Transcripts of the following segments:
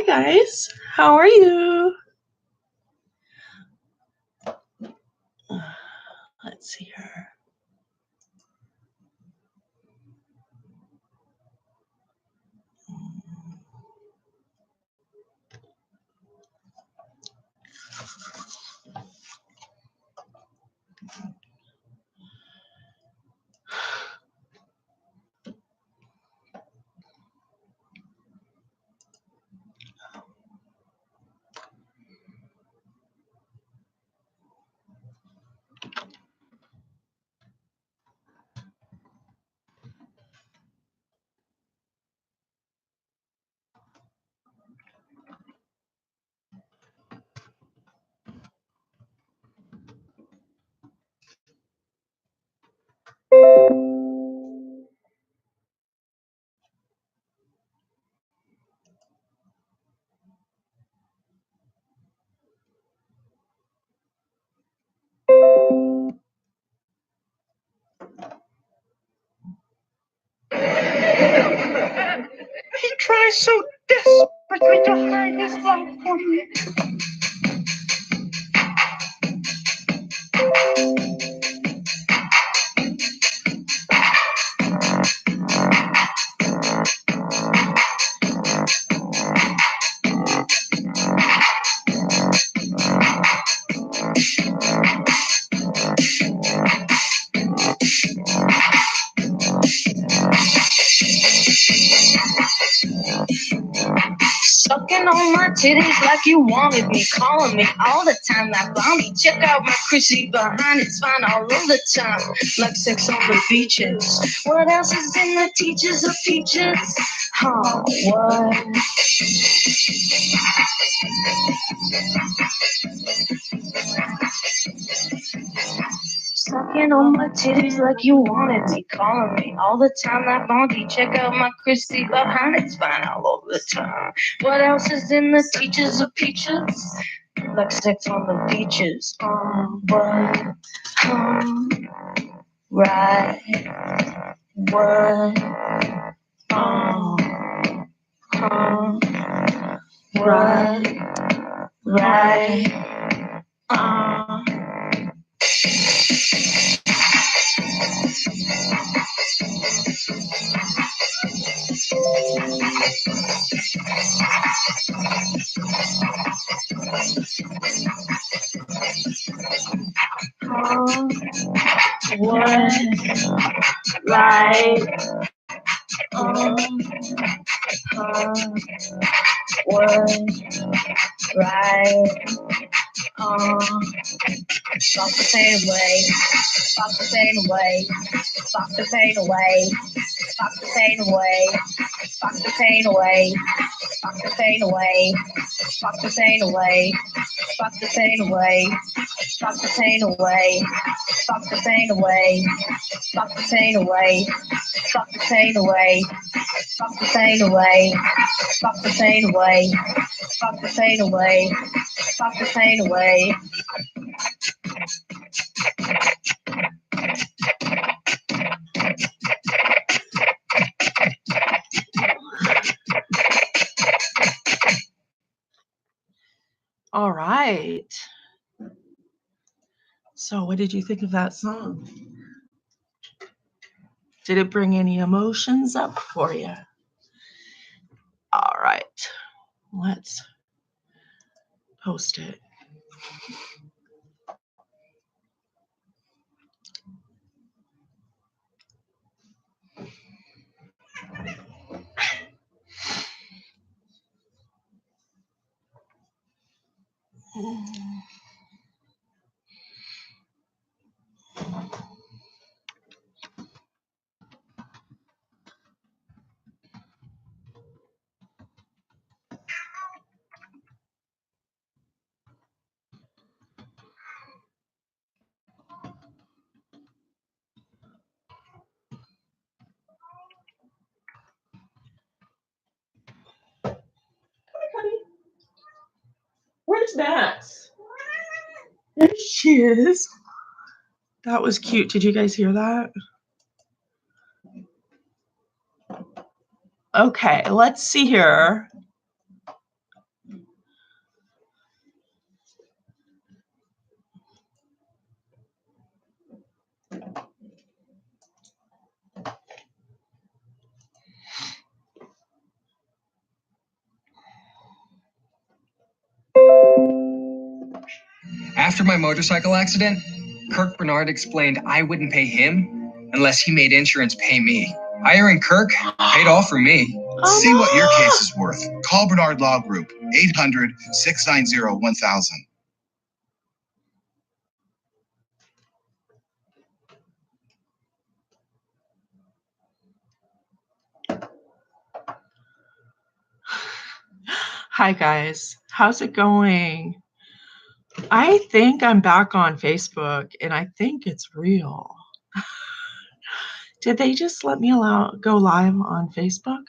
guys. How are you? Let's see here. He tries so desperately to hide his love for me. Sucking on my titties like you wanted me, calling me all the time like Blondie. Check out my Chrissy behind, it's fine all of the time, like sex on the beaches. What else is in the teachers of peaches? Huh, what? Sucking on my titties like you wanted me, calling me all the time like Blondie. Check out my Chrissy behind, it's fine all over the time. What else is in the teachers of peaches? Like sex on the beaches. But, right, what, right, what, right, what, right, fuck the pain away, fuck the pain away, fuck the pain away, fuck the pain away, fuck the pain away, fuck the pain away, fuck the pain away, fuck the pain away, fuck the pain away, fuck the pain away, fuck the pain away, fuck the pain away, fuck the pain away, fuck the pain away, fuck the pain away, fuck the pain away. All right. So what did you think of that song? Did it bring any emotions up for you? All right. Let's post it. Where's Max? There she is. That was cute. Did you guys hear that? Okay, let's see here. After my motorcycle accident, Kirk Bernard explained I wouldn't pay him unless he made insurance pay me. Hiring Kirk paid all for me. See what your case is worth. Call Bernard Law Group, 800-690-1000. Hi guys, how's it going? I think I'm back on Facebook and I think it's real. Did they just let me go live on Facebook?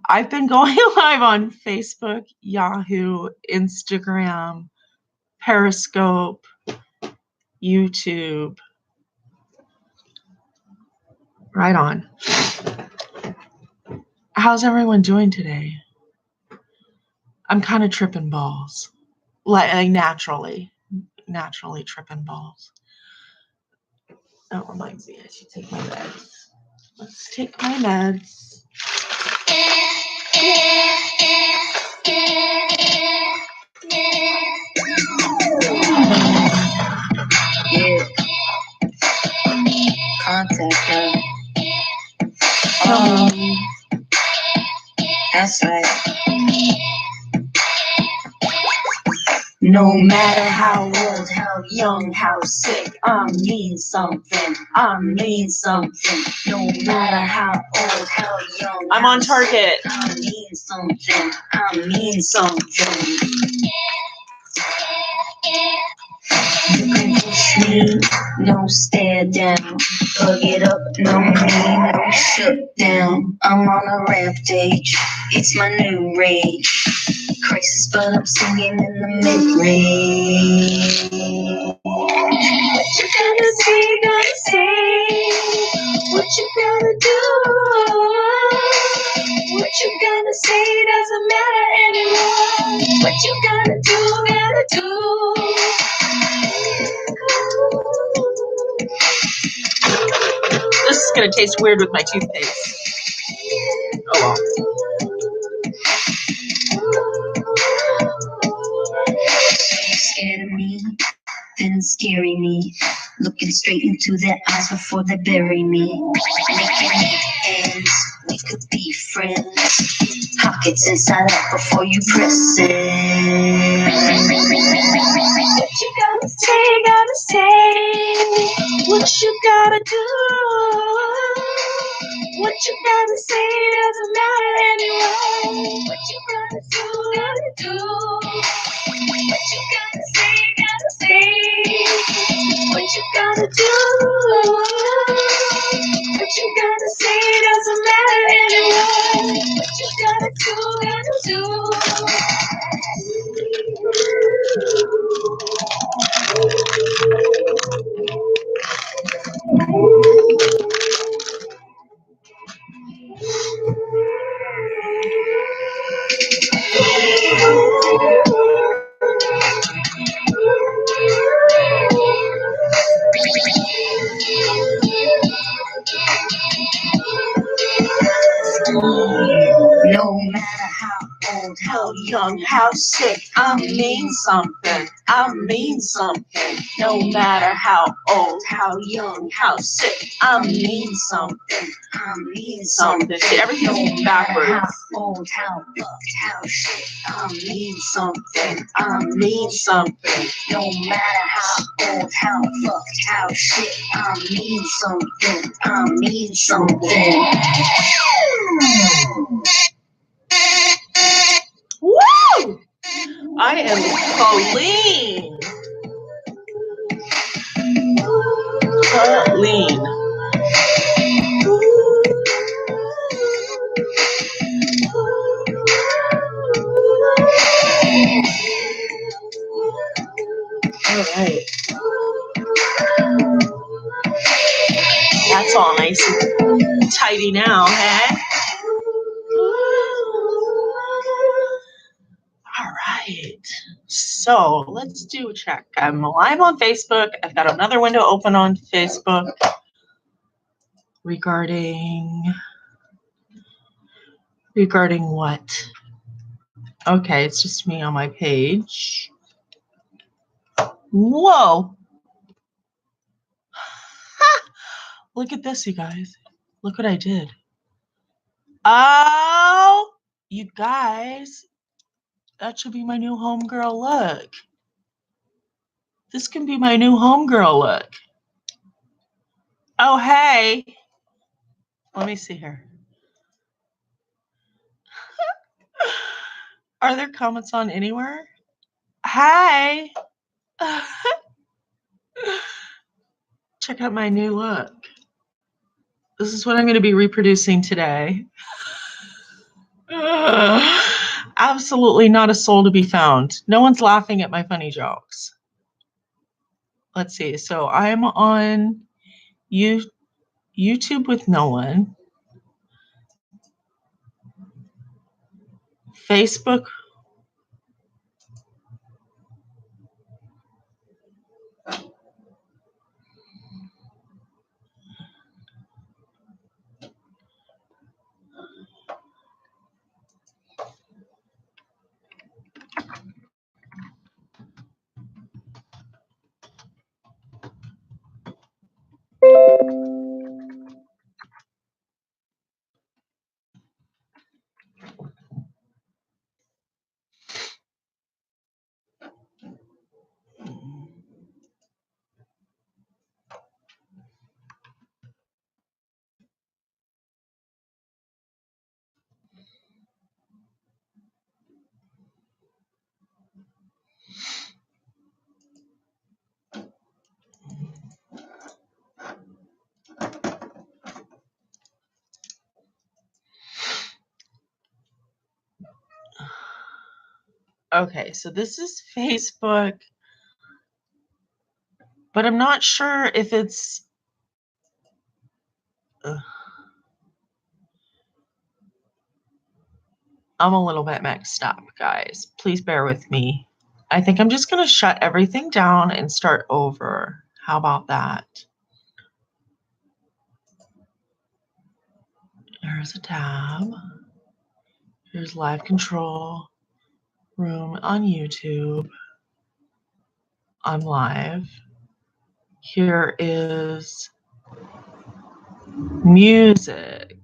I've been going live on Facebook, Yahoo, Instagram, Periscope, YouTube. Right on. How's everyone doing today? I'm kind of tripping balls. Like naturally tripping balls. That reminds me, I should take my meds. Let's take my meds. Yeah. Contact her. That's right. No matter how old, how young, how sick, I mean something. I mean something. No matter how old, how young. I'm on target. I mean something. I mean something. You can push me, no stare down. Plug it up, no me, no shut down. I'm on a rampage, it's my new rage. Crisis, but I'm singing in the mid-range. What you gotta say, what you gotta do. What you gotta say doesn't matter anymore. What you gotta do, gotta do. This is gonna taste weird with my toothpaste. Oh well. Scared of me, then scaring me. Looking straight into their eyes before they bury me. Making ends, we could be friends. Pockets inside out before you press it. What you gotta say, gotta say. What you gotta do. What you gotta say doesn't matter anyway. What you gotta do, gotta do. What you gotta say, gotta say. What you gotta do. What you gotta say doesn't matter anyway. What you gotta do, gotta do. No matter how old, how young, how sick, I mean something. I mean something. No matter how old, how young, how sick, I mean something. I mean something. See, everything's backwards. How old, how bucked, how shit, I mean something. I mean something. No matter how old, how fucked, how shit, I mean something. I mean something. Woo! I am clean. Clean. All right. That's all nice and tidy now, hey? All right. So let's do a check. I'm live on Facebook. I've got another window open on Facebook regarding what? Okay, it's just me on my page. Whoa. Ha! Look at this, you guys. Look what I did. Oh, you guys, that should be my new homegirl look. This can be my new homegirl look. Oh, hey. Let me see here. Are there comments on anywhere? Hi. Check out my new look. This is what I'm going to be reproducing today. Absolutely not a soul to be found. No one's laughing at my funny jokes. Let's see. So I'm on YouTube with no one. Facebook. Okay, so this is Facebook, but I'm not sure if it's. I'm a little bit mixed up, guys. Please bear with me. I think I'm just going to shut everything down and start over. How about that? There's a tab. Here's live control room on YouTube. I'm live. Here is music.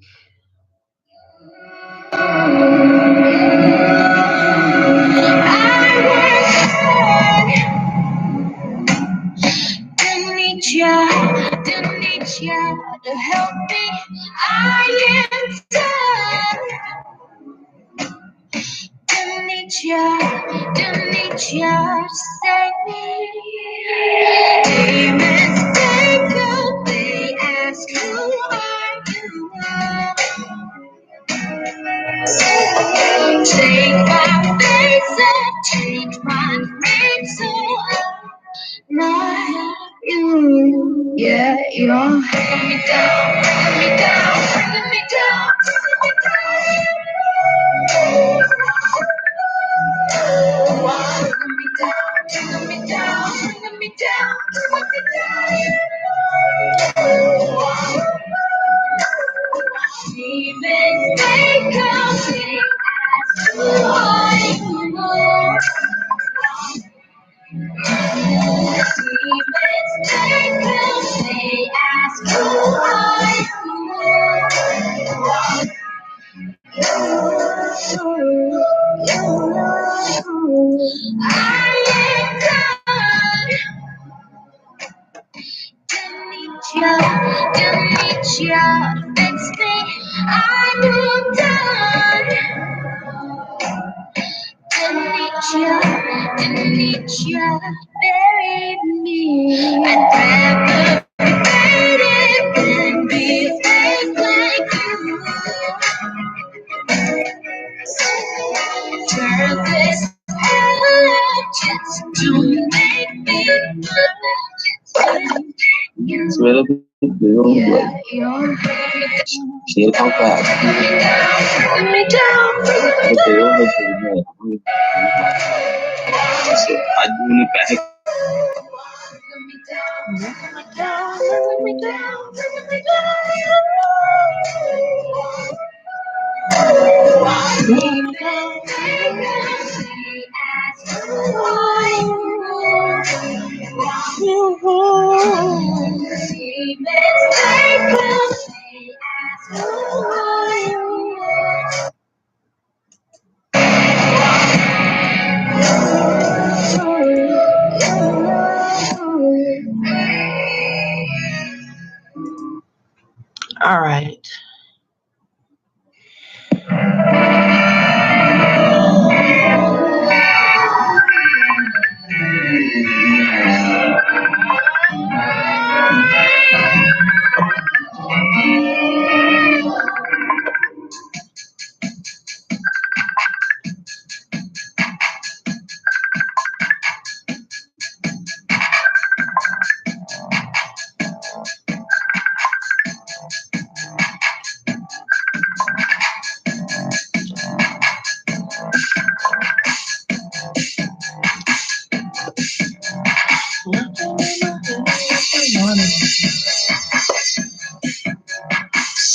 Didn't need you to help me. I am done. Didn't need you to save me. Demons take up, they ask who are you? Take my face and change my name so I'm not you. Yeah, you're bringing me down, bringing me down, bringing me down, bringing me down. Bringing me down, bringing me down, bringing me down. Demons take up, they ask who are you? Demons take up, they ask who are you? I am done. Didn't need you to fix me. I moved on. Didn't need you to bury me. I'd rather be faded than be fake like you. Turn this hell just to make me It's really beautiful. She is how fast. bring me down, bring me down. I do in the back. Bring me down, bring me down, bring me All right.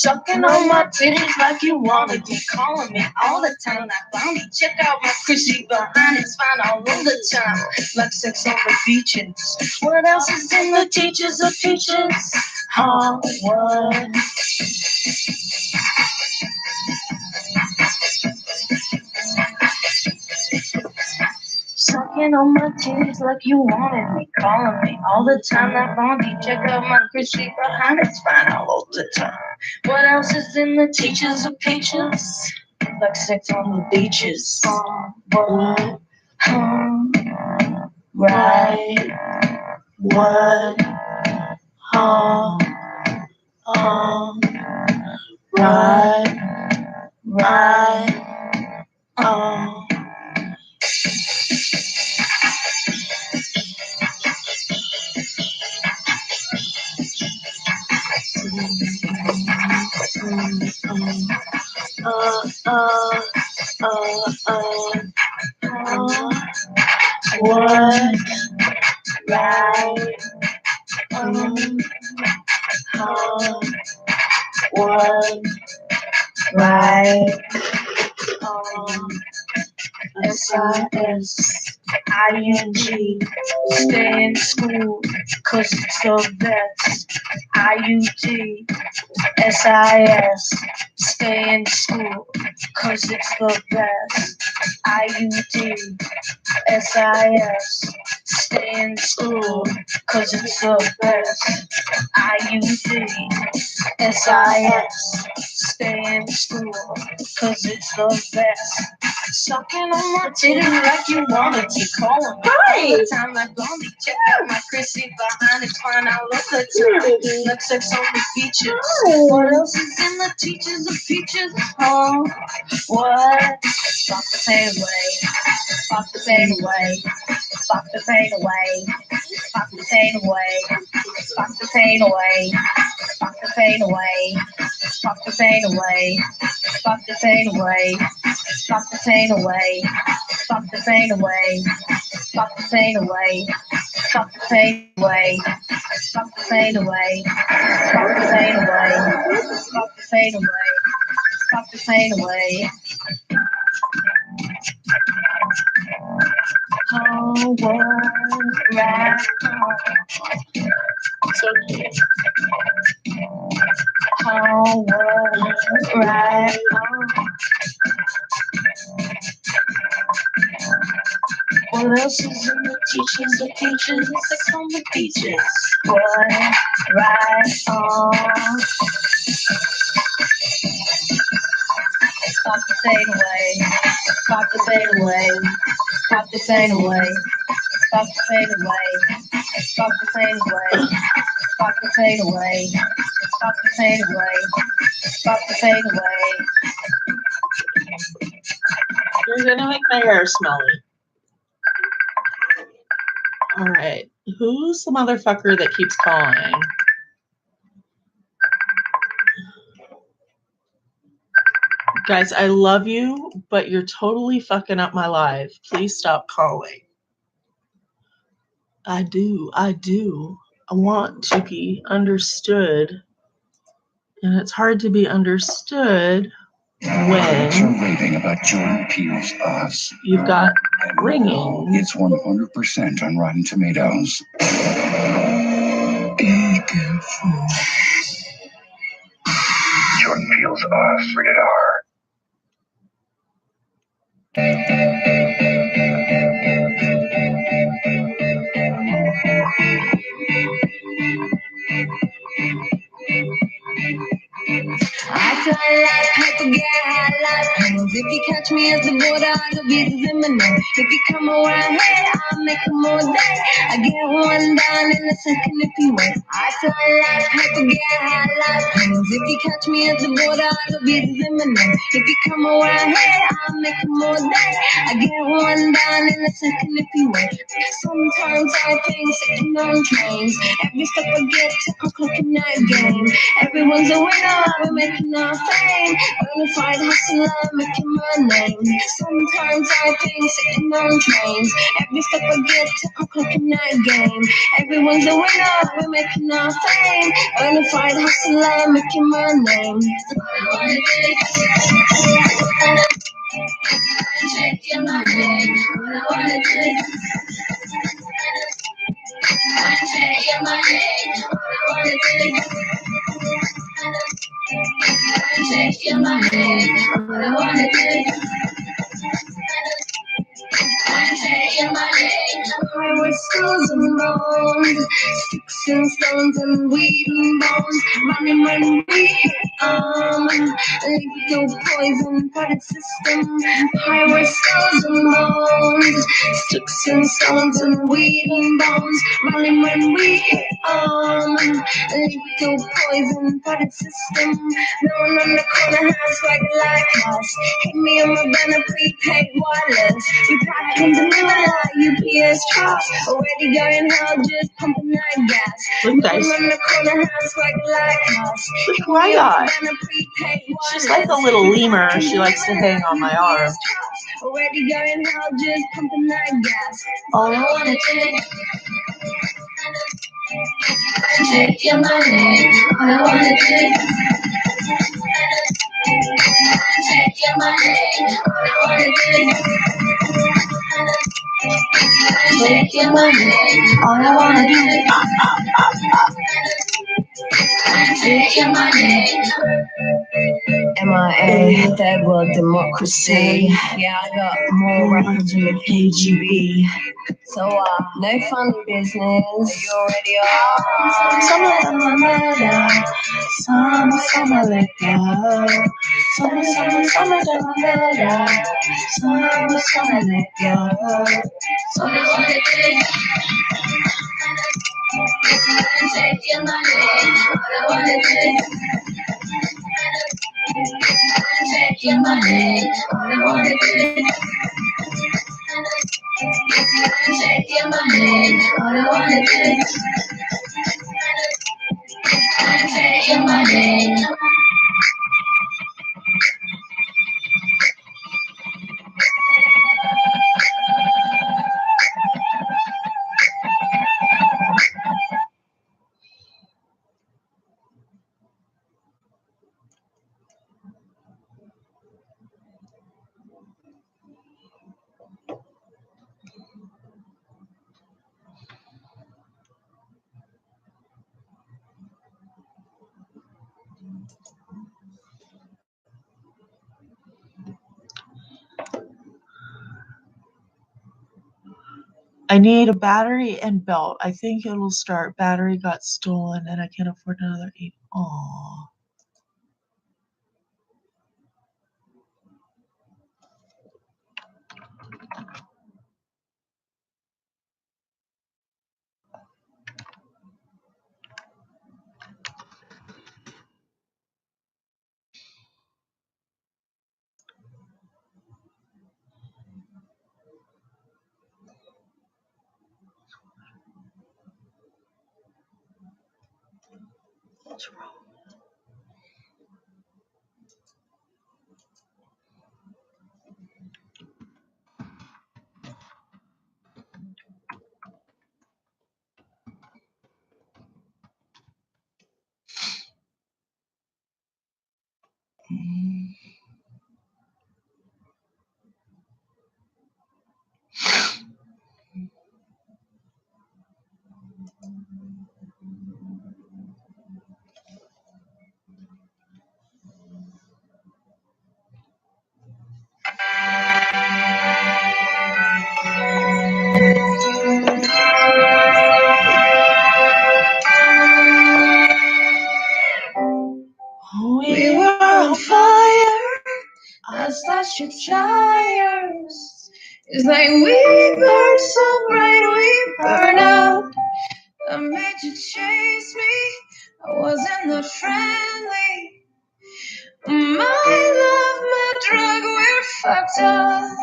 Sucking on my titties like you wanna be calling me all the time. Like Bonnie, check out my Chrissy behind it's fine all the time. Like sex on the beaches. What else is in the teachers of peaches? Oh, what? Sucking on my titties like you wanted me, calling me all the time. Like Bonnie, check out my Chrissy behind it's fine all the time. What else is in the teachers of peaches? Like sex on the beaches. What? Right. What? Right. Right. What? Right. What? Right. SISING. Stay in school, cause it's the best. IUT. SIS. Stay in school, cause it's the best. IUT. SIS. Stay in school, cause it's the best. IUT. SIS. Stay in school, cause it's the best. Sucking on my titties like you wanna keep calling me all the time. Like Blondie, check out my Chrissy behind it's fine all of the time. Like sex on the beaches. What else is in the teachers of peaches? Oh, what? Fuck the pain away. Fuck the pain away. Fuck the pain away. Fuck the pain away. Fuck the pain away. Fuck the pain away. Fuck the pain away. Fuck the pain away. Fuck the pain away. Fuck the pain away. Fuck the pain away. Fuck the pain away. Fuck the pain away. Fuck the pain away. Fuck the pain away. Fuck the pain away. Oh, what? Right. It's okay. Oh, what? Right. What else is in the teachings of peaches? Sex on the beaches. Boy, right on. Fuck the pain away. Fuck the pain away. Fuck the pain away. Fuck the pain away. Fuck the pain away. Fuck the pain away. Fuck the pain away. Fuck the pain away. You're gonna make my hair smelly. All right. Who's the motherfucker that keeps calling? Guys, I love you, but you're totally fucking up my life. Please stop calling. I do. I want to be understood. And it's hard to be understood Critics when are raving about Jordan Peele's Us. you've got And ringing. it's 100% on Rotten Tomatoes. Be careful. Jordan Peele's Us, rated R. you catch me at the border, I'll be the Zimmerman. If you come around here, I'll make them all day. I get one down in a second if you wait. I fly like paper, get high like planes. If you catch me at the border, I'll be the Zimmerman. If you come around here, I'll make them all day. I get one down in a second if you wait. Sometimes I think sitting on trains. Every step I get to, I'm clocking that game. Everyone's a winner, we're making our fame. Bonafide hustler, making my name. Sometimes I think sitting on trains. Every step I get to, I'm clocking that game. Everyone's a winner, we're making our fame. Bonafide hustler, making my name. Shaking my head, all I wanna do is shaking my head, all I wanna do is shaking my head, all I wanna do is shaking my head. I was skulls and bones, sticks and stones and weed and bones, running when we lethal poison for the system. I was skulls and bones, sticks and stones and weed and bones, running when we lethal poison for the system. No one on the corner has swagger like us. Hit me on my banner, prepaid wireless. We pack in the middle like UPS trucks. Already going hell, just pumping that gas. Look, No guys. one on the corner has swagger like us. Look Hit who I me on my got. banner, prepaid She's wireless. like a little lemur. She likes to hang on my arm. Already going hell, just pumping that gas. All I wanna do Take your money, all I wanna do. Take your money, all I wanna do. Take your money, all I wanna do. Take your money. MIA, third world democracy. Yeah, I got more records with KGB. So, no funny business. You already are. some of them are murder, some are liquor. Some of them are murder, some are liquor. All I wanna do. Take your money, all I wanna do. Take your money, all I wanna do. Take your money, all I wanna do. Take your money. I need a battery and belt. I think it'll start. Battery got stolen and I can't afford another 8. Aww. What's wrong? We were on fire. I started electric fires. It's like we burn so bright we burn out. I made you chase me, I wasn't that friendly. My love, my drug, we're fucked up.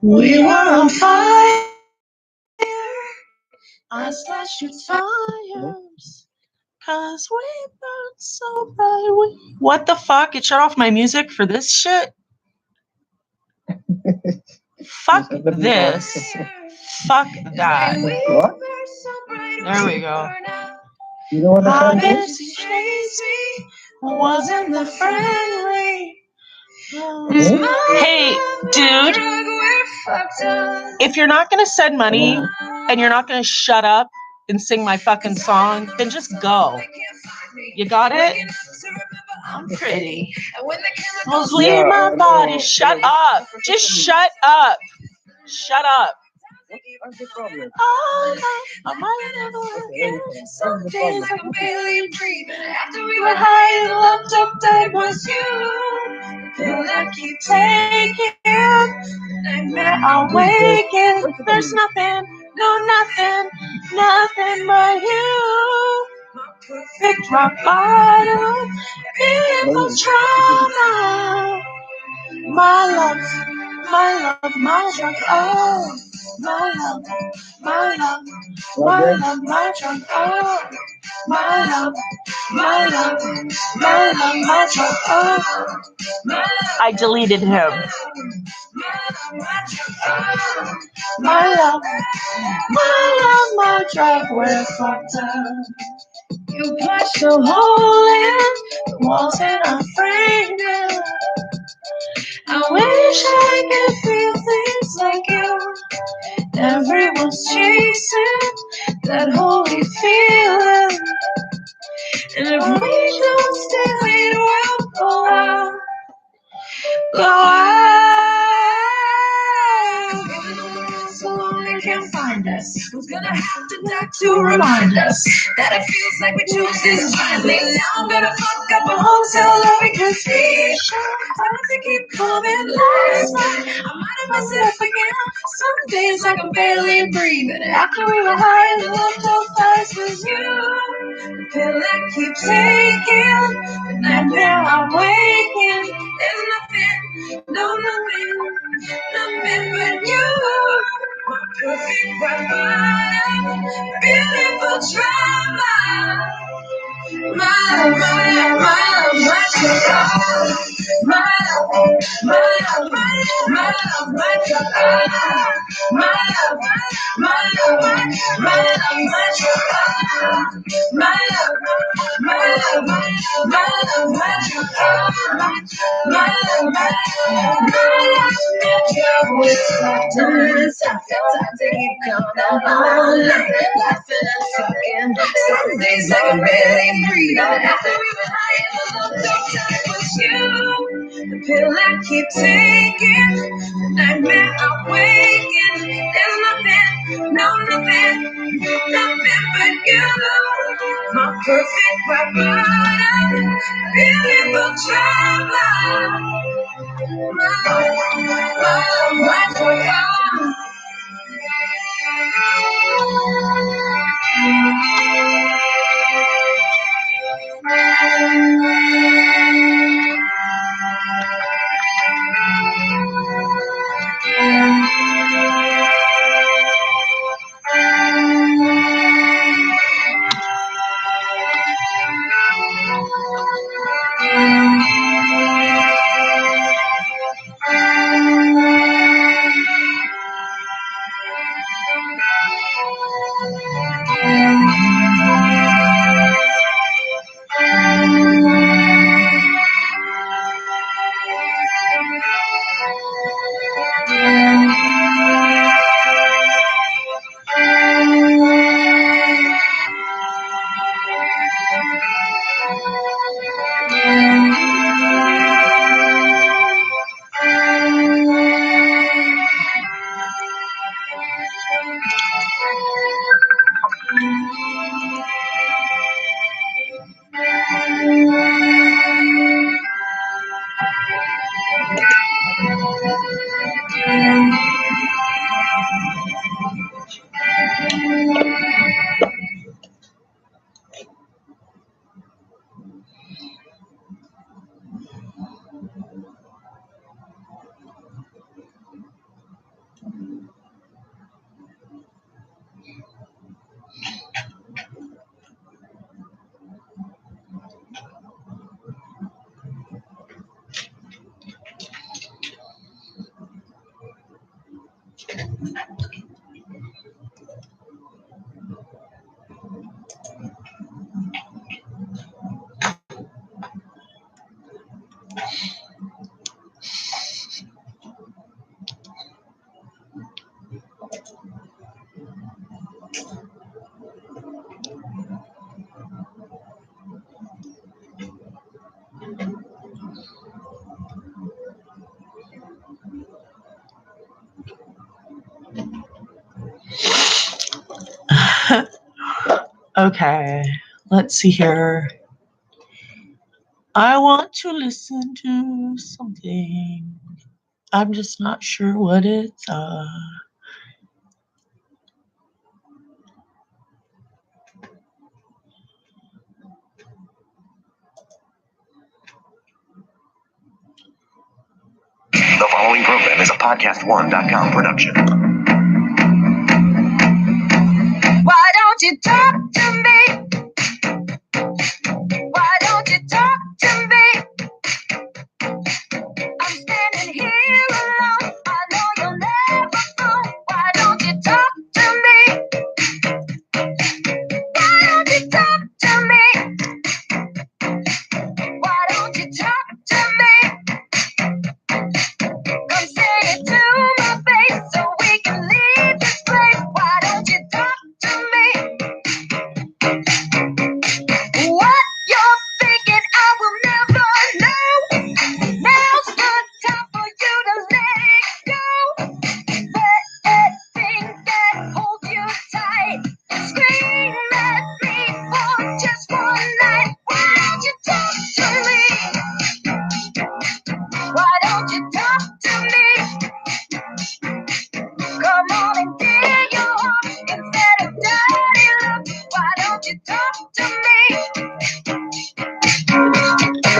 We were on fire. I slashed your tires. Cause we burned so bright. What the fuck? It shut off my music for this shit? Fuck this. Fuck that. What? There we go. You know what the song is? Obviously, Tracy wasn't the friendly. Hey, dude, if you're not gonna send money and you're not gonna shut up and sing my fucking song, then just go. You got it? I'm pretty. Well, leave my body. Shut up. Just shut up. Shut up. What's the problem? I might never again. Some days I can barely breathe. After we were high and locked up, that was you. Pill I keep taking. Nightmare I waking. There's nothing, no nothing but you. My perfect rock bottom. Beautiful trauma. My love, my drug, oh, my love, my love, my love, my drug, oh, my love, my love, my love, my drug, oh, I deleted him. My love, my drug, we're fucked up. You punched a hole in the walls and I'm afraid now. I wish I could feel things like you. Everyone's chasing that holy feeling. And if we don't stay, we will go out. Go out. So long they can't find us. Who's gonna have to die to remind us that it feels like we chose this finally. Now I'm gonna fuck up a hotel room because we time to keep coming last night. I might have myself again. Some days I can barely breathe. And after we were high and left those eyes with you. The pill I keep taking. The nightmare I'm waking. There's nothing, no nothing but you. My perfect rock bottom, beautiful trauma. My love, my sugar. My love, my love, my love, my sugar. My love, my love, my love, my sugar. My love, my love, my love, my sugar. My love, my sometimes they keep coming on, laughing and sucking. Some days I can barely breathe. After we were high, the time was you. The pill I keep taking, the nightmare I'm waking. There's nothing, no nothing but you. My perfect rock bottom, beautiful trauma. Okay, let's see here. I want to listen to something. I'm just not sure what it's. The following program is a podcast1.com production. Why don't you talk to me? Why don't you talk to me? I'm standing here alone. I know you'll never know. Why don't you talk to me? Why don't you talk to me? Why don't you talk to me? Come say it to my face so we can leave this place. Why don't you talk to me? What you're thinking, I will never know. Now's the time for you to let it go. Let things that hold you tight scream at me for just one night. Why don't you talk to me? Why don't you talk to me? Come on and give your heart instead of dirty look. Why don't you talk to me?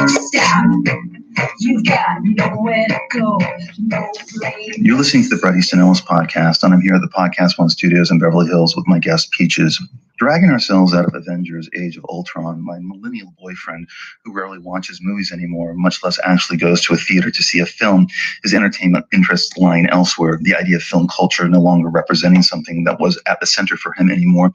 Stop. You've got nowhere to go. No place. You're listening to the Bret Easton Ellis podcast, and I'm here at the Podcast One Studios in Beverly Hills with my guest Peaches. Dragging ourselves out of Avengers Age of Ultron, my millennial boyfriend, who rarely watches movies anymore, much less actually goes to a theater to see a film, his entertainment interests lying elsewhere, the idea of film culture no longer representing something that was at the center for him anymore,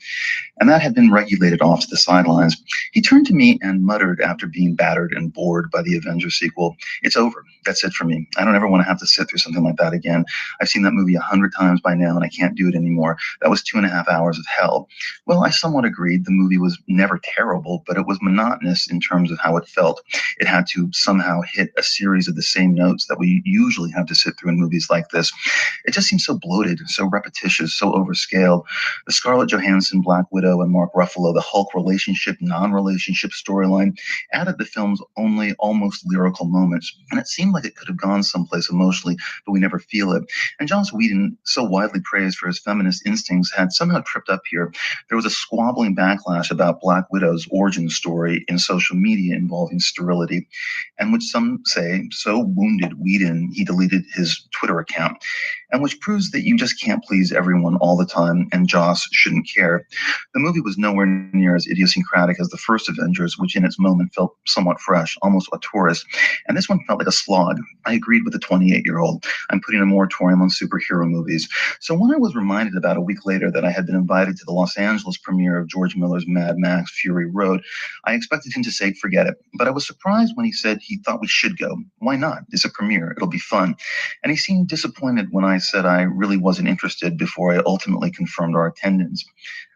and that had been regulated off to the sidelines. He turned to me and muttered after being battered and bored by the Avengers sequel, "It's over. That's it for me. I don't ever want to have to sit through something like that again. I've seen that movie 100 times by now, and I can't do it anymore. That was 2.5 hours of hell." Well, I somewhat agreed. The movie was never terrible, but it was monotonous in terms of how it felt. It had to somehow hit a series of the same notes that we usually have to sit through in movies like this. It just seemed so bloated, so repetitious, so overscaled. The Scarlett Johansson, Black Widow, and Mark Ruffalo, the Hulk relationship, non-relationship storyline added the film's only almost lyrical moments, and it seemed like it could have gone someplace emotionally, but we never feel it. And Joss Whedon, so widely praised for his feminist instincts, had somehow tripped up here. There was a squabbling backlash about Black Widow's origin story in social media involving sterility, and which some say so wounded Whedon he deleted his Twitter account, and which proves that you just can't please everyone all the time, and Joss shouldn't care. The movie was nowhere near as idiosyncratic as the first Avengers, which in its moment felt somewhat fresh, almost auteurist, and this one felt like a slog. I agreed with the 28-year-old. I'm putting a moratorium on superhero movies. So when I was reminded about a week later that I had been invited to the Los Angeles premiere of George Miller's Mad Max Fury Road, I expected him to say, forget it. But I was surprised when he said he thought we should go. Why not? It's a premiere. It'll be fun. And he seemed disappointed when I said I really wasn't interested before I ultimately confirmed our attendance.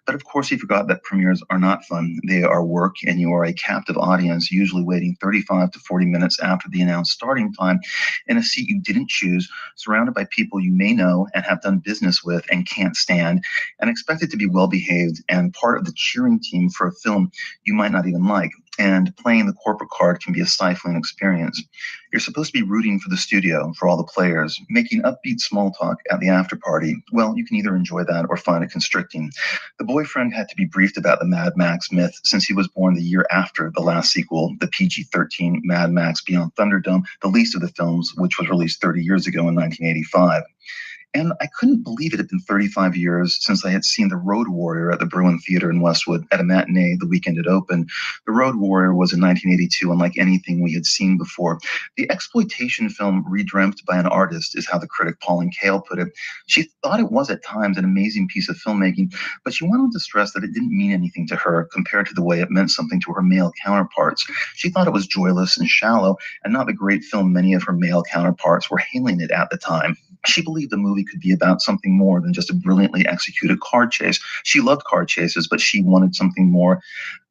But of course, he forgot that premieres are not fun. They are work, and you are a captive audience, usually waiting 35 to 40 minutes after the announced starting time in a seat you didn't choose, surrounded by people you may know and have done business with and can't stand, and expected to be well-behaved and part of the cheering team for a film you might not even like. And playing the corporate card can be a stifling experience. You're supposed to be rooting for the studio, for all the players, making upbeat small talk at the after party. Well, you can either enjoy that or find it constricting. The boyfriend had to be briefed about the Mad Max myth since he was born the year after the last sequel, the PG-13 Mad Max Beyond Thunderdome, the least of the films, which was released 30 years ago in 1985. And I couldn't believe it had been 35 years since I had seen The Road Warrior at the Bruin Theater in Westwood at a matinee the weekend it opened. The Road Warrior was in 1982, unlike anything we had seen before. The exploitation film redreamt by an artist is how the critic Pauline Kael put it. She thought it was at times an amazing piece of filmmaking, but she went on to stress that it didn't mean anything to her compared to the way it meant something to her male counterparts. She thought it was joyless and shallow and not the great film many of her male counterparts were hailing it at the time. She believed the movie could be about something more than just a brilliantly executed car chase. She loved car chases, but she wanted something more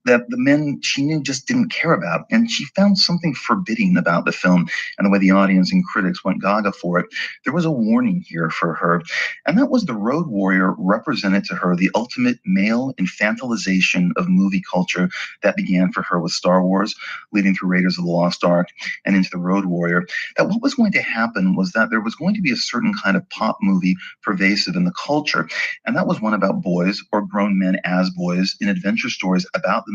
that the men she knew just didn't care about. And she found something forbidding about the film and the way the audience and critics went gaga for it. There was a warning here for her, and that was the Road Warrior represented to her the ultimate male infantilization of movie culture that began for her with Star Wars, leading through Raiders of the Lost Ark and into the Road Warrior. That what was going to happen was that there was going to be a certain kind of pop movie pervasive in the culture, and that was one about boys or grown men as boys in adventure stories about themselves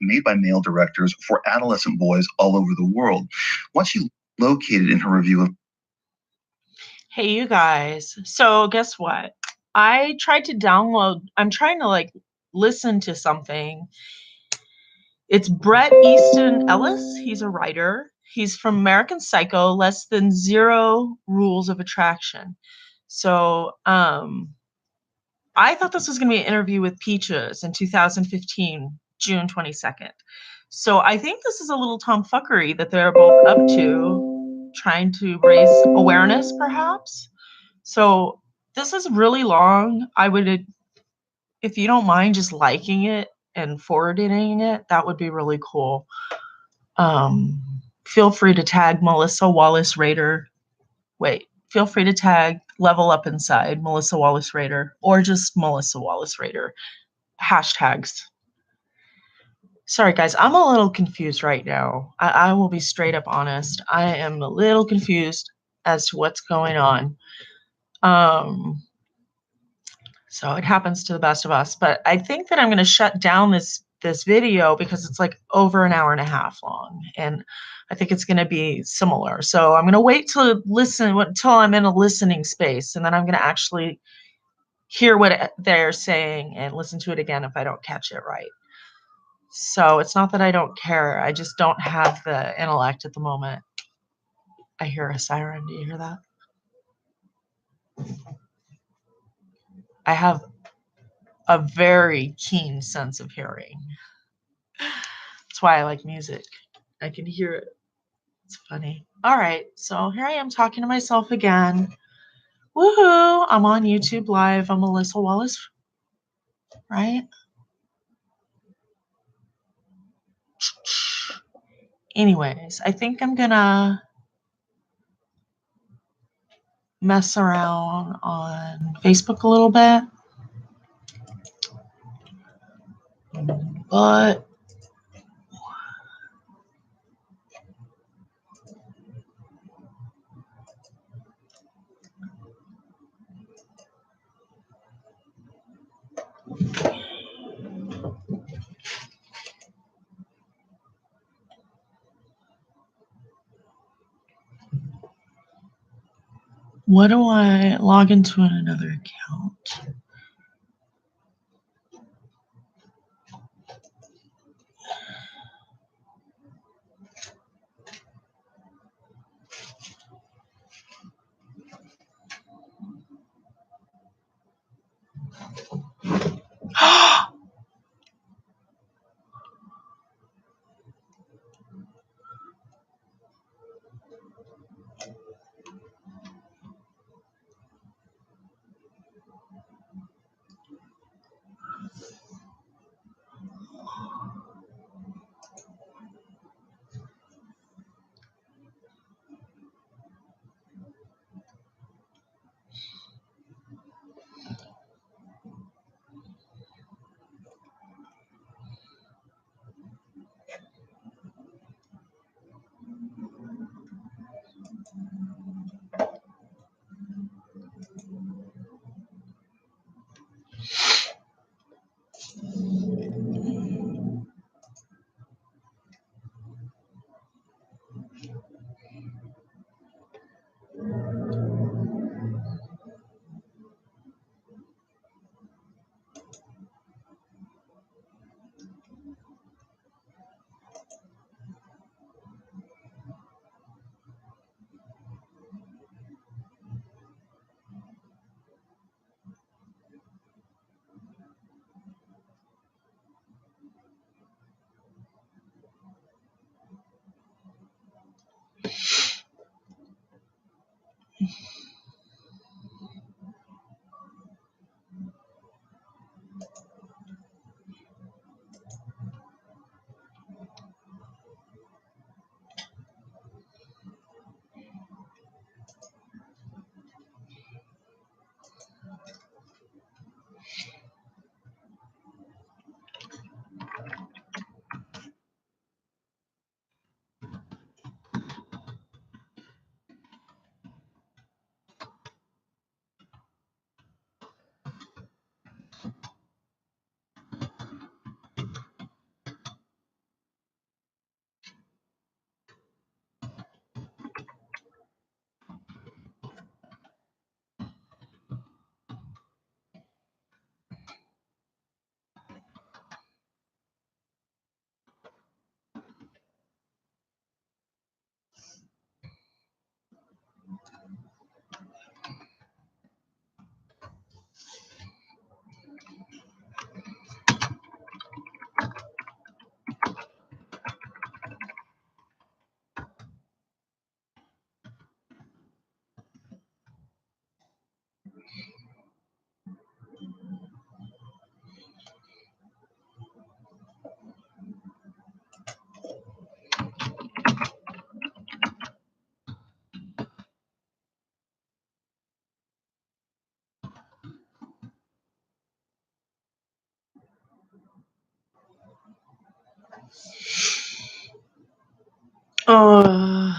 made by male directors for adolescent boys all over the world. What she located in her review of Hey, you guys. So guess what? I tried to download, I'm trying to like listen to something. It's Bret Easton Ellis. He's a writer. He's from American Psycho, Less Than Zero Rules of Attraction. So I thought this was going to be an interview with Peaches in 2015, June 22nd. So I think this is a little tomfuckery that they're both up to, trying to raise awareness, perhaps. So this is really long. I would, if you don't mind just liking it and forwarding it, that would be really cool. Feel free to tag Melissa Wallace Raider. Feel free to tag Level Up Inside, Melissa Wallace Raider, or just Melissa Wallace Raider. Hashtags. Sorry, guys, I'm a little confused right now. I will be straight up honest. I am a little confused as to what's going on. So it happens to the best of us. But I think that I'm going to shut down this video because it's like over an hour and a half long. And I think it's going to be similar. So I'm going to wait to listen until I'm in a listening space. And then I'm going to actually hear what they're saying and listen to it again if I don't catch it right. So it's not that I don't care. I just don't have the intellect at the moment. I hear a siren. Do you hear that? I have a very keen sense of hearing. That's why I like music. I can hear it. It's funny. All right. So here I am talking to myself again. Woohoo. I'm on YouTube Live. I'm Melissa Wallace. Right? Anyways, I think I'm going to mess around on Facebook a little bit. But what do I log into another account? Uh,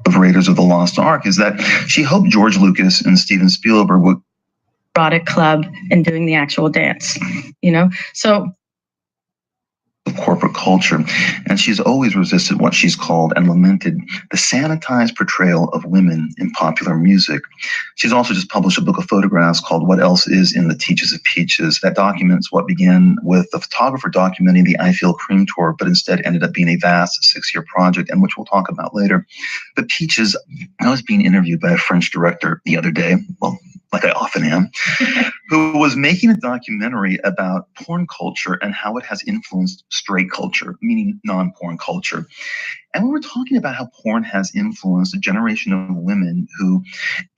Of Raiders of the Lost Ark is that she hoped George Lucas and Steven Spielberg would erotic club and doing the actual dance, so of corporate culture, and she's always resisted what she's called and lamented the sanitized portrayal of women in popular music. She's also just published a book of photographs called What Else Is in the Teaches of Peaches that documents what began with the photographer documenting the I Feel Cream tour, but instead ended up being a vast 6-year project, and which we'll talk about later. But Peaches, I was being interviewed by a French director the other day, well, like I often am, who was making a documentary about porn culture and how it has influenced straight culture, meaning non-porn culture. And we were talking about how porn has influenced a generation of women who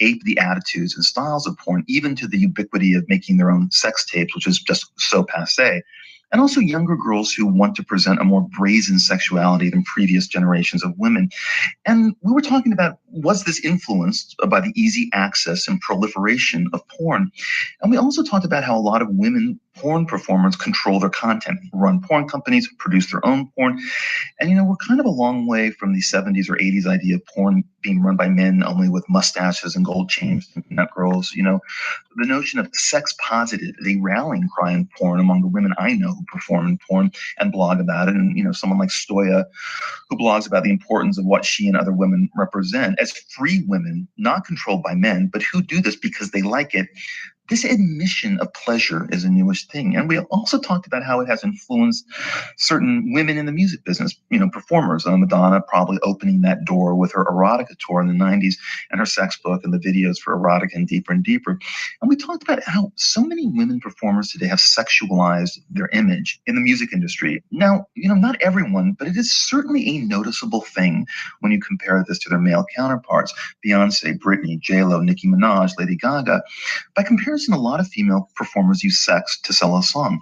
ape the attitudes and styles of porn, even to the ubiquity of making their own sex tapes, which is just so passé. And also younger girls who want to present a more brazen sexuality than previous generations of women. And we were talking about, was this influenced by the easy access and proliferation of porn? And we also talked about how a lot of women porn performers control their content, run porn companies, produce their own porn. And, we're kind of a long way from the 70s or 80s idea of porn being run by men only with mustaches and gold chains and nut girls. The notion of sex positive is a rallying cry in porn among the women I know who perform in porn and blog about it. And, someone like Stoya, who blogs about the importance of what she and other women represent as free women, not controlled by men, but who do this because they like it. This admission of pleasure is a newish thing. And we also talked about how it has influenced certain women in the music business, performers. Madonna probably opening that door with her erotica tour in the 90s and her sex book and the videos for Erotica and Deeper and Deeper. And we talked about how so many women performers today have sexualized their image in the music industry. Now, not everyone, but it is certainly a noticeable thing when you compare this to their male counterparts. Beyonce, Britney, J-Lo, Nicki Minaj, Lady Gaga. By comparison, a lot of female performers use sex to sell a song,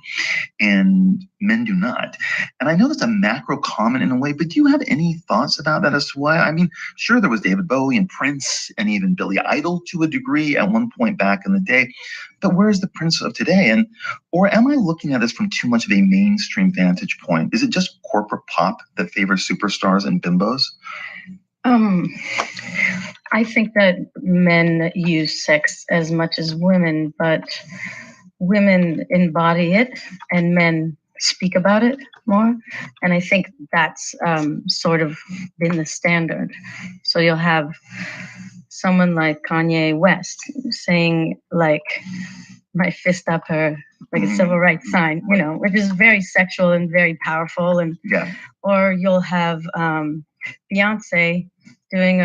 and men do not. And I know that's a macro comment in a way, but do you have any thoughts about that as to why? I mean, sure, there was David Bowie and Prince and even Billy Idol to a degree at one point back in the day, but where's the Prince of today? Or am I looking at this from too much of a mainstream vantage point? Is it just corporate pop that favors superstars and bimbos? I think that men use sex as much as women, but women embody it and men speak about it more. And I think that's sort of been the standard. So you'll have someone like Kanye West saying, like, my fist up her, like a civil rights sign, which is very sexual and very powerful. And or you'll have Beyonce doing,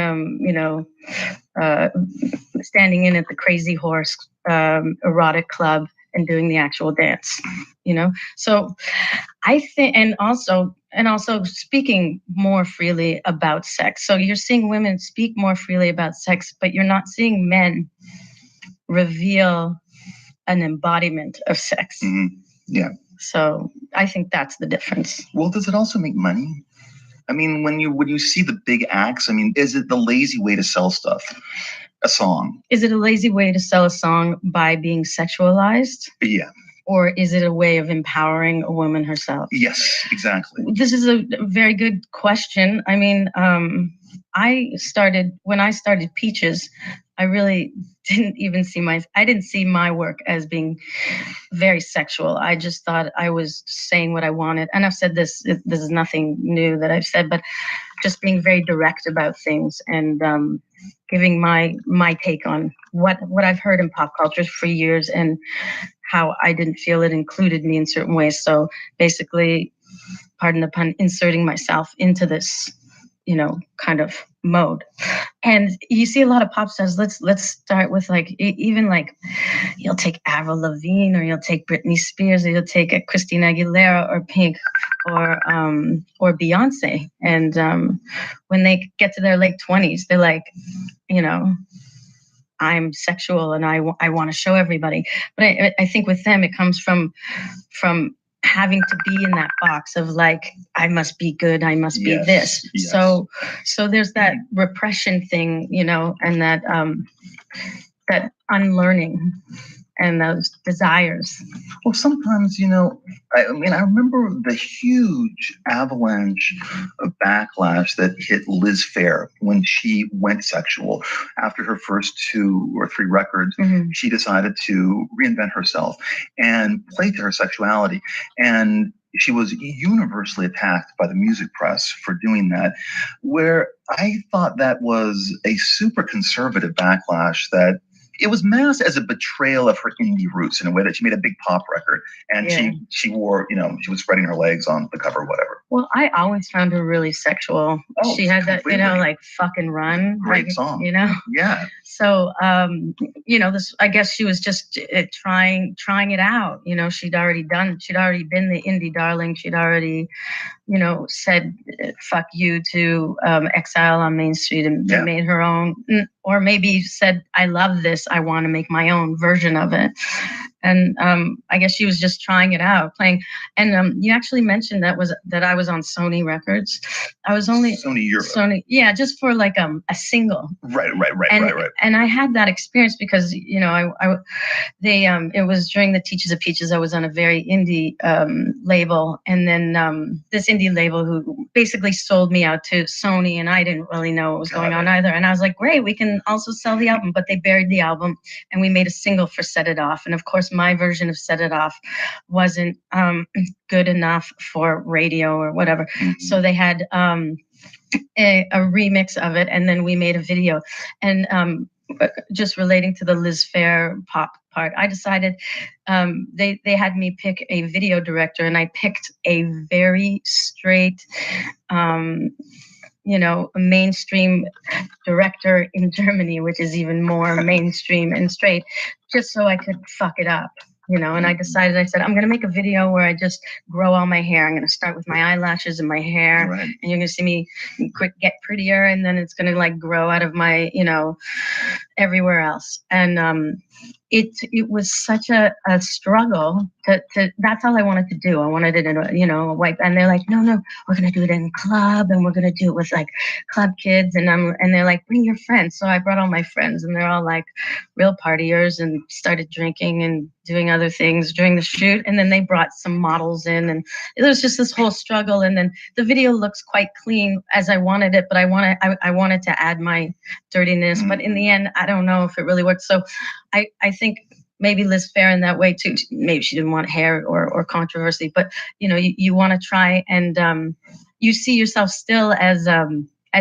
standing in at the Crazy Horse erotic club and doing the actual dance, So I think, and also speaking more freely about sex. So you're seeing women speak more freely about sex, but you're not seeing men reveal an embodiment of sex. Mm-hmm. Yeah. So I think that's the difference. Well, does it also make money? I mean, when you see the big acts, I mean, is it the lazy way to sell stuff? A song? Is it a lazy way to sell a song by being sexualized? Yeah. Or is it a way of empowering a woman herself? Yes, exactly. This is a very good question. I mean, when I started Peaches, I really didn't see my work as being very sexual. I just thought I was saying what I wanted. And I've said this is nothing new that I've said, but just being very direct about things and giving my take on what I've heard in pop culture for years and how I didn't feel it included me in certain ways. So basically, pardon the pun, inserting myself into this, kind of mode. And you see a lot of pop stars. Let's start with you'll take Avril Lavigne, or you'll take Britney Spears, or you'll take Christina Aguilera or Pink or Beyonce. And when they get to their late 20s, they're like, I'm sexual and I want to show everybody. But I think with them, it comes from having to be in that box of like, I must be good, I must be this. Yes. So there's that repression thing, and that that unlearning and those desires. Well, sometimes, I remember the huge avalanche of backlash that hit Liz Phair when she went sexual. After her first 2 or 3 records, she decided to reinvent herself and play to her sexuality. And she was universally attacked by the music press for doing that, where I thought that was a super conservative backlash that it was masked as a betrayal of her indie roots in a way that she made a big pop record and she wore, she was spreading her legs on the cover or whatever. Well, I always found her really sexual. Oh, she had completely. that, like Fucking Run. Great song. Yeah. So, this, I guess she was just trying it out. She'd already been the indie darling. She'd already, said fuck you to Exile on Main Street and made her own, or maybe said, I love this, I want to make my own version of it. And I guess she was just trying it out, playing. And you actually mentioned that I was on Sony Records. I was only Sony Europe. Sony, yeah, just for like a single. Right. And I had that experience because it was during the Teachers of Peaches. I was on a very indie label, and then this indie label who basically sold me out to Sony, and I didn't really know what was going on either. And I was like, great, we can also sell the album, but they buried the album, and we made a single for Set It Off. And of course, my version of Set It Off wasn't good enough for radio or whatever. Mm-hmm. So they had a remix of it, and then we made a video. And just relating to the Liz Phair pop part, I decided they had me pick a video director, and I picked a very straight, a mainstream director in Germany, which is even more mainstream and straight, just so I could fuck it up. And I said, I'm going to make a video where I just grow all my hair. I'm going to start with my eyelashes and my hair, Right. and you're going to see me get prettier, and then it's going to like grow out of my, everywhere else. And it was such a struggle to that's all I wanted to do. I wanted it in a white, and they're like, no, we're going to do it in a club, and we're going to do it with like club kids. And they're like, bring your friends. So I brought all my friends, and they're all like real partiers, and started drinking and doing other things during the shoot. And then they brought some models in, and it was just this whole struggle. And then the video looks quite clean as I wanted it, but I wanted to add my dirtiness. Mm-hmm. But in the end, I don't know if it really worked. So I think maybe Liz Phair in that way too. Maybe she didn't want hair or controversy, but you want to try, and you see yourself still as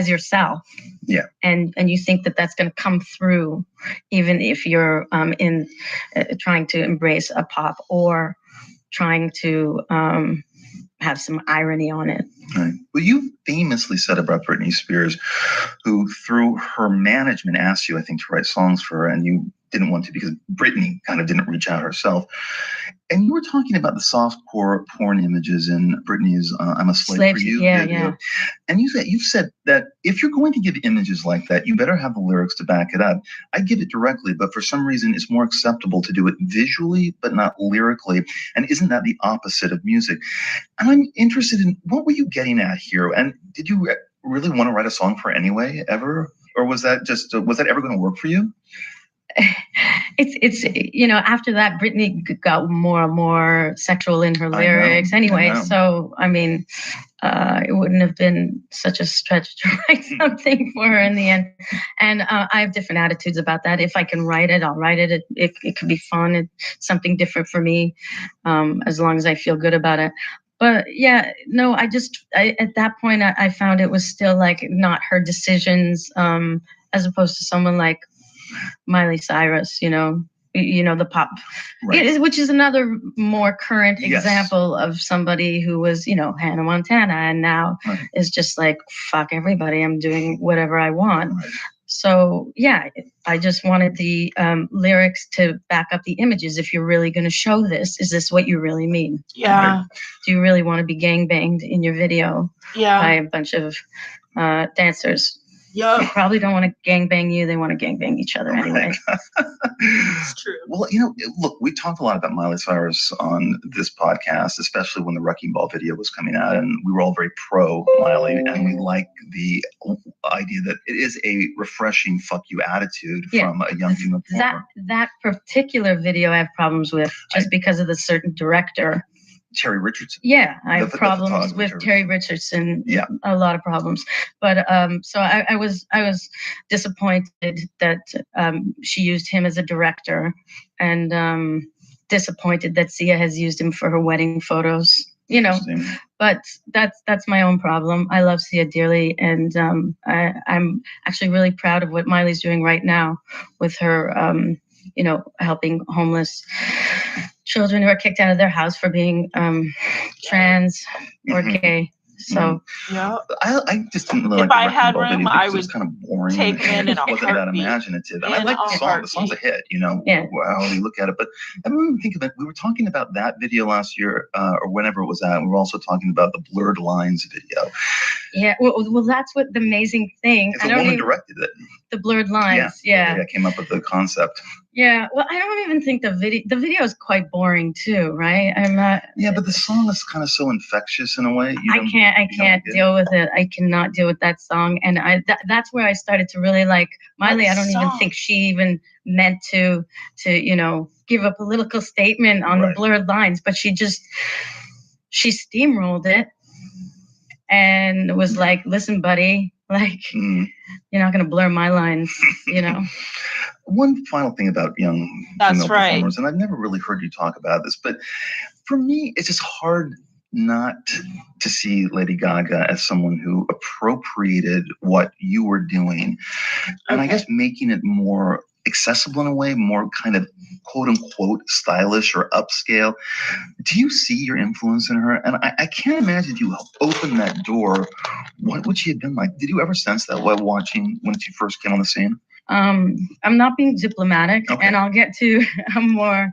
yourself. Yeah. And you think that that's going to come through, even if you're in trying to embrace a pop or trying to have some irony on it. Right. Well, you famously said about Britney Spears, who through her management asked you, I think, to write songs for her, and you didn't want to because Britney kind of didn't reach out herself. And you were talking about the softcore porn images in Britney's "I'm a Slave for You" video. Yeah. And you've said that if you're going to give images like that, you better have the lyrics to back it up. I give it directly, but for some reason, it's more acceptable to do it visually, but not lyrically. And isn't that the opposite of music? And I'm interested in what were you getting at here? And did you really want to write a song for anyway, ever? Or was that ever going to work for you? It's after that, Britney got more and more sexual in her lyrics anyway. So I mean, it wouldn't have been such a stretch to write something for her in the end. And I have different attitudes about that. If I can write it, I'll write it. It could be fun. It's something different for me, as long as I feel good about it. But yeah, no, I at that point, I found it was still like not her decisions, as opposed to someone like Miley Cyrus, the pop, right. Which is another more current example of somebody who was, Hannah Montana, and now is just like, fuck everybody, I'm doing whatever I want. Right. So yeah, I just wanted the lyrics to back up the images. If you're really going to show this, is this what you really mean? Yeah. Do you really want to be gangbanged in your video by a bunch of dancers? Yeah. They probably don't want to gangbang you. They want to gangbang each other anyway. It's true. Well, look, we talked a lot about Miley Cyrus on this podcast, especially when the Wrecking Ball video was coming out, and we were all very pro Miley, and we like the idea that it is a refreshing fuck you attitude from a young female performer. That particular video I have problems with just because of the certain director. Terry Richardson. Yeah, I have problems with Terry Richardson. Yeah, a lot of problems. But so I was disappointed that she used him as a director, and disappointed that Sia has used him for her wedding photos. But that's my own problem. I love Sia dearly, and I'm actually really proud of what Miley's doing right now with her, helping homeless children who are kicked out of their house for being trans or gay. So yeah, I just didn't really if like I had room, I would kind of boring. take them in a It wasn't that heartbeat. imaginative, and I like the song. The song's a hit, How you look at it. But I don't even think of it. We were talking about that video last year, or whenever it was at. And we were also talking about the Blurred Lines video. Yeah, well, that's what the amazing thing. It's I a don't woman even directed it. the blurred lines. Yeah. I came up with the concept. Yeah. Well, I don't even think the video is quite boring too, right? I'm not. Yeah, but the song is kind of so infectious in a way. I can't deal with it. I cannot deal with that song, and that's where I started to really like Miley. I don't even think she even meant to give a political statement on the blurred lines, but she steamrolled it and was like, "Listen, buddy, like you're not gonna blur my lines," One final thing about young female performers, and I've never really heard you talk about this, but for me, it's just hard not to see Lady Gaga as someone who appropriated what you were doing, and I guess making it more accessible in a way, more kind of quote unquote stylish or upscale. Do you see your influence in her? And I can't imagine if you opened that door, what would she have been like? Did you ever sense that while watching when she first came on the scene? I'm not being diplomatic, and I'll get to a more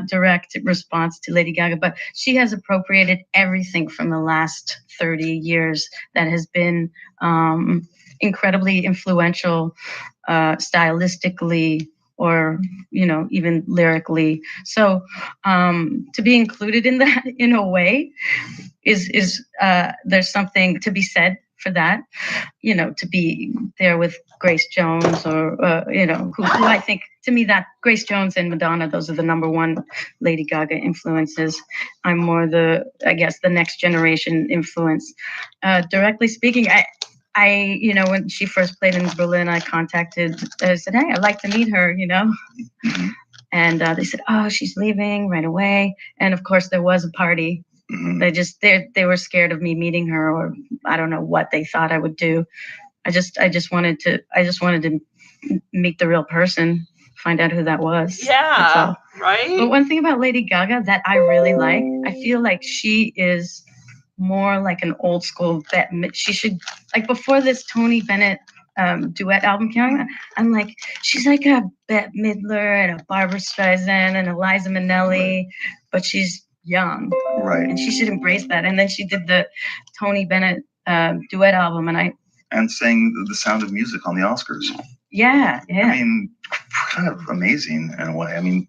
direct response to Lady Gaga, but she has appropriated everything from the last 30 years that has been incredibly influential stylistically or even lyrically. So to be included in that in a way is there's something to be said for that, to be there with Grace Jones or who I think, to me, that Grace Jones and Madonna, those are the number one Lady Gaga influences. I'm more the next generation influence. Directly speaking, I when she first played in Berlin, I said, hey, I'd like to meet her, and they said, oh, she's leaving right away. And of course there was a party. They were scared of me meeting her, or I don't know what they thought I would do. I just wanted to meet the real person, find out who that was. Yeah, right. But one thing about Lady Gaga that I really like, I feel like she is more like an old school Bette. She should, like, before this Tony Bennett duet album came out, I'm like, she's like a Bette Midler and a Barbra Streisand and Eliza Minnelli, but she's young, and she should embrace that. And then she did the Tony Bennett duet album, and sang The Sound of Music on the Oscars. Yeah. I mean, kind of amazing in a way. I mean,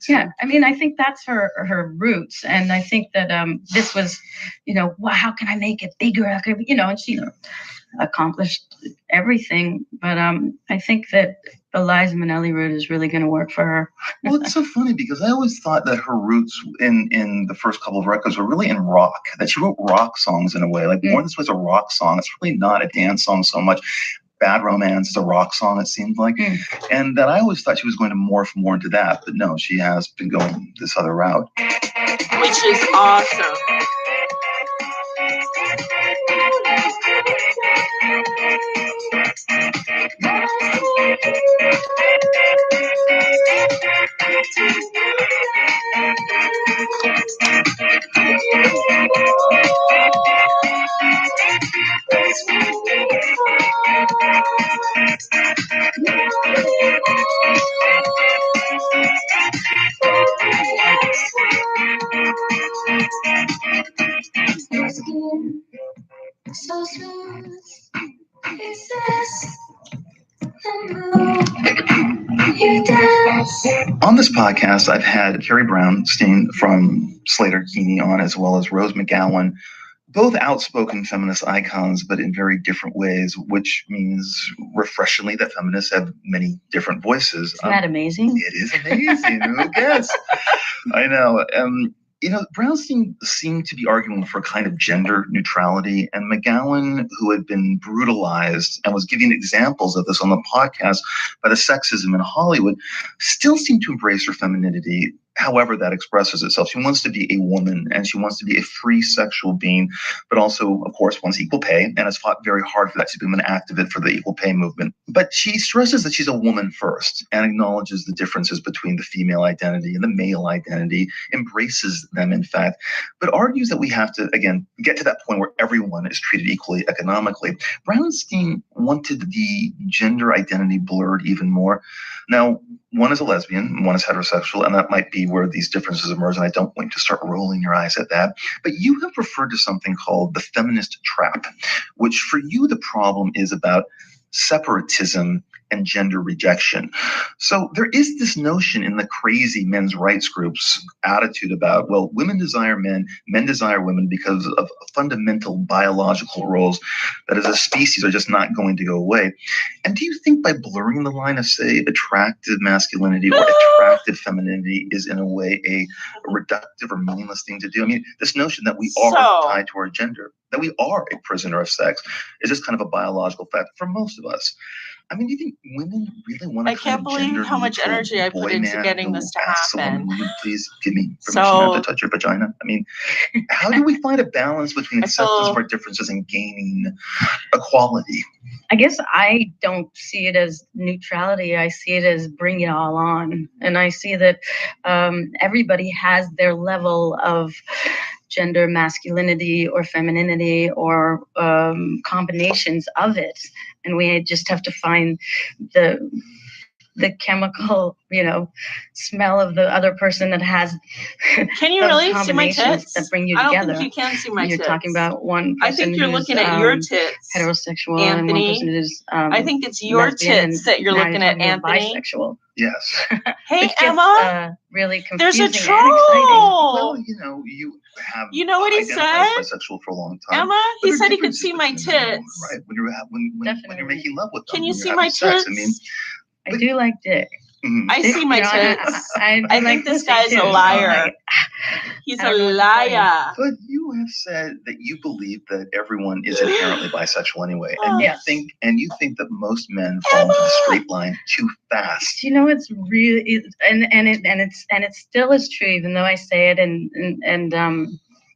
I think that's her roots, and I think that this was, well, how can I make it bigger? And she accomplished everything. But I think that Eliza Minnelli route is really going to work for her. Well, it's so funny because I always thought that her roots in the first couple of records were really in rock, that she wrote rock songs in a way. Like, More This Was a rock song. It's really not a dance song so much. Bad Romance is a rock song, it seemed like. And that I always thought she was going to morph more into that. But no, she has been going this other route. Which is awesome. So smooth, it's this the move you dance. On this podcast, I've had Carrie Brownstein from Sleater-Kinney on, as well as Rose McGowan, both outspoken feminist icons, but in very different ways, which means refreshingly that feminists have many different voices. Isn't that amazing? It is amazing. Who guessed? I know. Brownstein seemed to be arguing for a kind of gender neutrality, and McGowan, who had been brutalized and was giving examples of this on the podcast by the sexism in Hollywood, still seemed to embrace her femininity, however that expresses itself. She wants to be a woman, and she wants to be a free sexual being, but also, of course, wants equal pay, and has fought very hard for that. She's been an activist for the equal pay movement. But she stresses that she's a woman first and acknowledges the differences between the female identity and the male identity, embraces them, in fact, but argues that we have to, again, get to that point where everyone is treated equally economically. Brownstein wanted the gender identity blurred even more. Now, one is a lesbian, one is heterosexual, and that might be where these differences emerge. And I don't want you to start rolling your eyes at that. But you have referred to something called the feminist trap, which for you, the problem is about separatism and gender rejection. So there is this notion in the crazy men's rights groups attitude about, well, women desire men, men desire women because of fundamental biological roles that as a species are just not going to go away. And do you think by blurring the line of, say, attractive masculinity or attractive femininity is in a way a reductive or meaningless thing to do? I mean, this notion that we are tied to our gender, that we are a prisoner of sex, is just kind of a biological fact for most of us. I mean, do you think women really want to? I can't believe how much energy I put into getting this to happen. Will you please give me permission not to touch your vagina? I mean, how do we find a balance between acceptance of our differences and gaining equality? I guess I don't see it as neutrality. I see it as bring it all on. And I see that everybody has their level of gender masculinity or femininity or combinations of it. And we just have to find the chemical, smell of the other person that has. Can you really see my tits? That bring you I don't together. think you can see my tits. You're talking about one person. I think you're looking at your tits, heterosexual, Anthony. and one person who's I think it's your tits that you're looking at, Anthony. Bisexual. Yes. Hey, Which Emma. Gets, really there's confusing a and troll. Well, you have. You know what he said? Bisexual for a long time. Emma, he said he could see my tits. Right. When you're making love with them. Can you see my tits? I do like dick. Mm-hmm. I see my tits. I think this guy's a liar. He's a liar. But you have said that you believe that everyone is inherently bisexual anyway, and you think that most men fall into the straight line too fast. It's really it still is true, even though I say it, and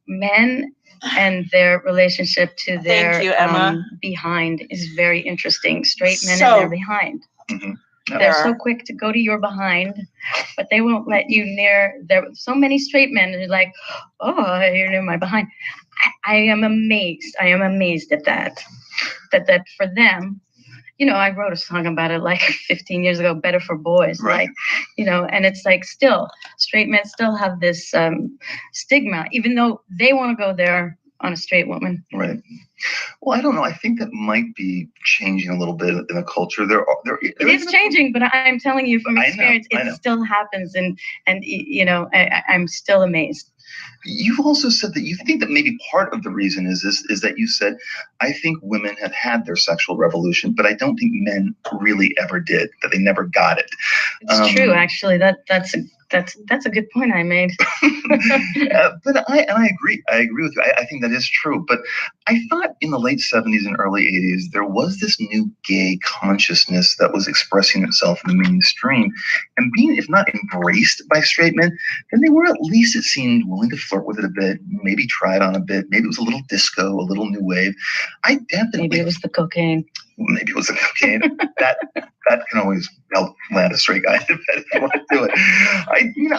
men and their relationship to their behind is very interesting. Straight men and their behind. Mm-hmm. They're so quick to go to your behind, but they won't let you near. There are so many straight men that are like, oh, you're near my behind. I am amazed. I am amazed at that. That for them, I wrote a song about it like 15 years ago, Better for Boys. Right. And it's like still, straight men still have this stigma, even though they want to go there on a straight woman. Right. Well, I don't know. I think that might be changing a little bit in the culture. It is changing, but I'm telling you from experience, it still happens, and I'm still amazed. You've also said that you think that maybe part of the reason is that you said, I think women have had their sexual revolution, but I don't think men really ever did, that they never got it. It's true, actually. That's a good point I made. But I agree. I agree with you. I think that is true. But I thought in the late 70s and early 80s, there was this new gay consciousness that was expressing itself in the mainstream and being, if not embraced by straight men, then they were at least, it seemed, willing to flirt with it a bit, maybe try it on a bit. Maybe it was a little disco, a little new wave. Maybe it was the cocaine. Maybe it was the cocaine. that can always help land a straight guy in bed if you want to do it.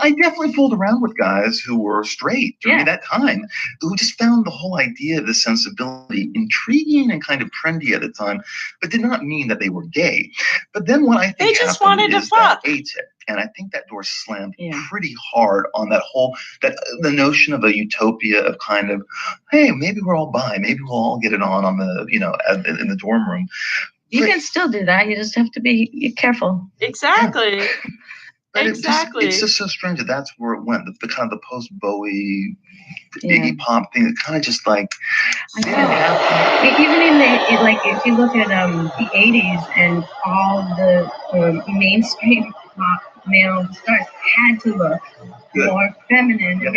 I definitely fooled around with guys who were straight during that time, who just found the whole idea of the sensibility intriguing and kind of trendy at the time, but did not mean that they were gay. But then what I think they just wanted to fuck. And I think that door slammed pretty hard on the notion of a utopia of kind of, hey, maybe we're all bi, maybe we'll all get it on the, in the dorm room. You can still do that. You just have to be careful. Exactly. Yeah. But exactly. It's just so strange that that's where it went. The kind of the post Bowie, Iggy Pop thing. It kind of just like. Even if you look at the 80s and all the mainstream pop male stars had to look more feminine. Yeah.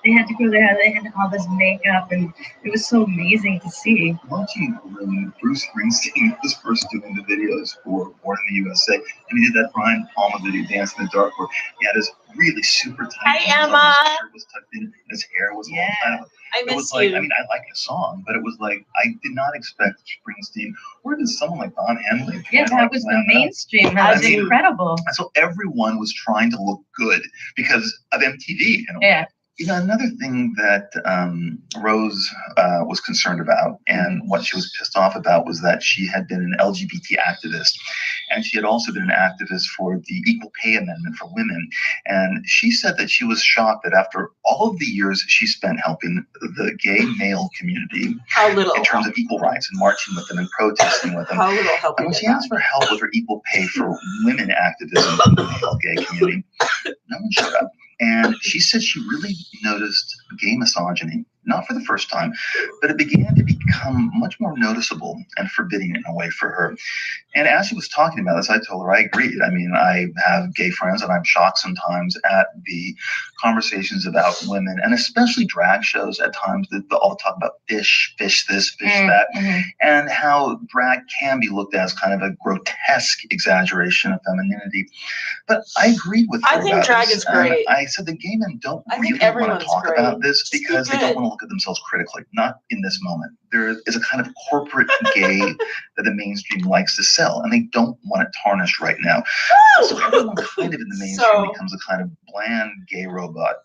They had to go there. They had all this makeup, and it was so amazing to see. When Bruce Springsteen was first doing the videos for Born in the USA, and he did that Brian Palmer video, Dance in the Dark, where he had his really super tight. Hi, Emma. His shirt was tucked in, and his hair was all kind of. I miss you. I like the song, but it was like I did not expect Springsteen or even someone like Don Henley. Yeah, that was the mainstream. That was incredible. And so everyone was trying to look good because of MTV. Yeah. Another thing that Rose was concerned about and what she was pissed off about was that she had been an LGBT activist, and she had also been an activist for the Equal Pay Amendment for women. And she said that she was shocked that after all of the years she spent helping the gay male community How little. in terms of equal rights and marching with them and protesting with them, How little help. and when she asked for help with her equal pay for women activism in the male gay community, no one showed up. And she said she really noticed gay misogyny, not for the first time, but it began to become much more noticeable and forbidding in a way for her. And as she was talking about this, I told her I agreed. I mean, I have gay friends, and I'm shocked sometimes at the conversations about women, and especially drag shows at times that all talk about fish this, fish that, and how drag can be looked at as kind of a grotesque exaggeration of femininity. But I agreed with her. I think about drag this, is great. and I said the gay men don't I think really want to everyone's talk great. about this Just be because they good. don't want to look at themselves critically, not in this moment. There is a kind of corporate gay that the mainstream likes to sell, and they don't want it tarnished right now. So everyone kind of in the mainstream becomes a kind of bland gay robot.